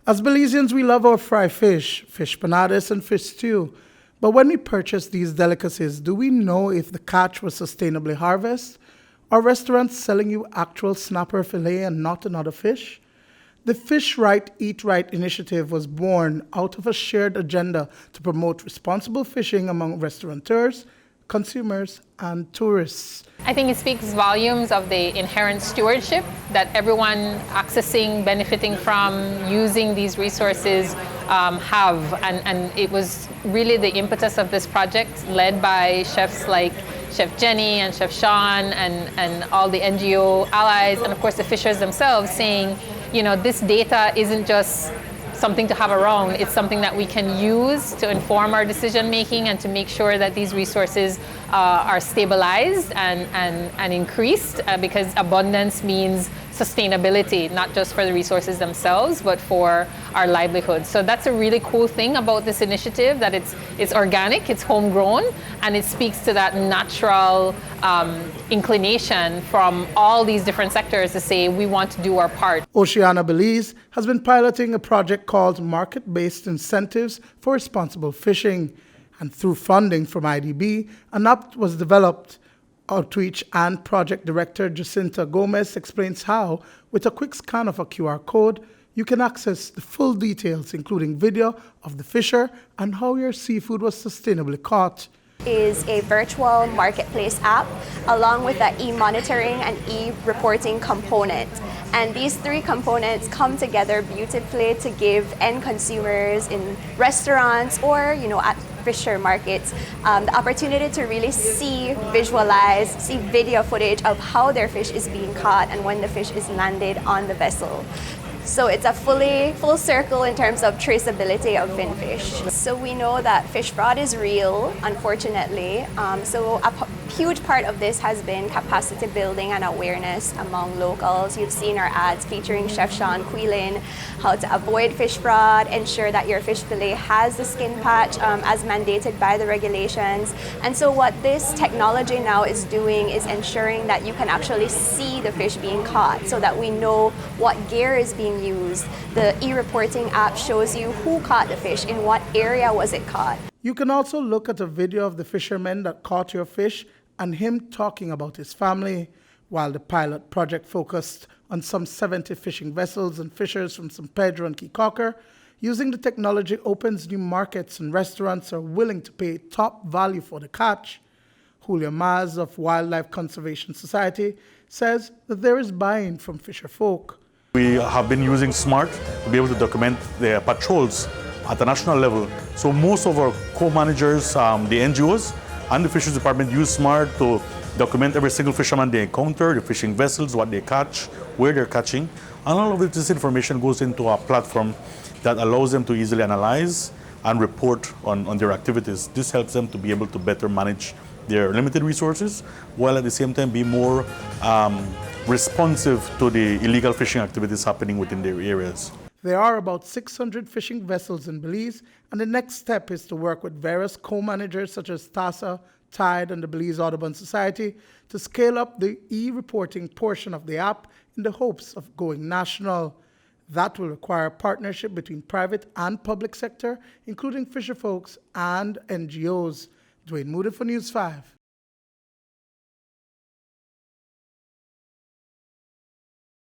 As Belizeans, we love our fried fish, fish panadas, and fish stew. But when we purchase these delicacies, do we know if the catch was sustainably harvested? Are restaurants selling you actual snapper fillet and not another fish? The Fish Right, Eat Right initiative was born out of a shared agenda to promote responsible fishing among restaurateurs, consumers, and tourists. I think it speaks volumes of the inherent stewardship that everyone accessing, benefiting from, using these resources have. And it was really the impetus of this project, led by chefs like Chef Jenny and Chef Sean and all the NGO allies, and of course the fishers themselves, saying, you know, this data isn't just something to have around. It's something that we can use to inform our decision making and to make sure that these resources are stabilized and increased, because abundance means sustainability, not just for the resources themselves, but for our livelihood. So that's a really cool thing about this initiative, that it's organic, it's homegrown, and it speaks to that natural inclination from all these different sectors to say we want to do our part. Oceana Belize has been piloting a project called Market-Based Incentives for Responsible Fishing. And through funding from IDB, an app was developed. Outreach and Project Director Jacinta Gomez explains how, with a quick scan of a QR code, you can access the full details, including video of the fisher and how your seafood was sustainably caught. Is a virtual marketplace app along with an e-monitoring and e-reporting component. And these three components come together beautifully to give end consumers in restaurants or, at fisher markets the opportunity to really see video footage of how their fish is being caught and when the fish is landed on the vessel. So it's a full circle in terms of traceability of finfish. So we know that fish fraud is real, unfortunately. So a huge part of this has been capacity building and awareness among locals. You've seen our ads featuring Chef Sean Quilin, how to avoid fish fraud, ensure that your fish fillet has the skin patch as mandated by the regulations. And so what this technology now is doing is ensuring that you can actually see the fish being caught so that we know what gear is being used. The e-reporting app shows you who caught the fish, in what area was it caught. You can also look at a video of the fisherman that caught your fish and him talking about his family. While the pilot project focused on some 70 fishing vessels and fishers from San Pedro and Key Cocker, using the technology opens new markets and restaurants are willing to pay top value for the catch. Julio Maz of Wildlife Conservation Society says that there is buy-in from fisher folk. We have been using SMART to be able to document the patrols at the national level. So most of our co-managers, the NGOs and the fisheries department use SMART to document every single fisherman they encounter, the fishing vessels, what they catch, where they're catching. And all of this information goes into a platform that allows them to easily analyze and report on their activities. This helps them to be able to better manage their limited resources, while at the same time be more responsive to the illegal fishing activities happening within their areas. There are about 600 fishing vessels in Belize, and the next step is to work with various co-managers such as TASA, Tide, and the Belize Audubon Society to scale up the e-reporting portion of the app in the hopes of going national. That will require a partnership between private and public sector, including fisher folks and NGOs. Duane Moody for News 5.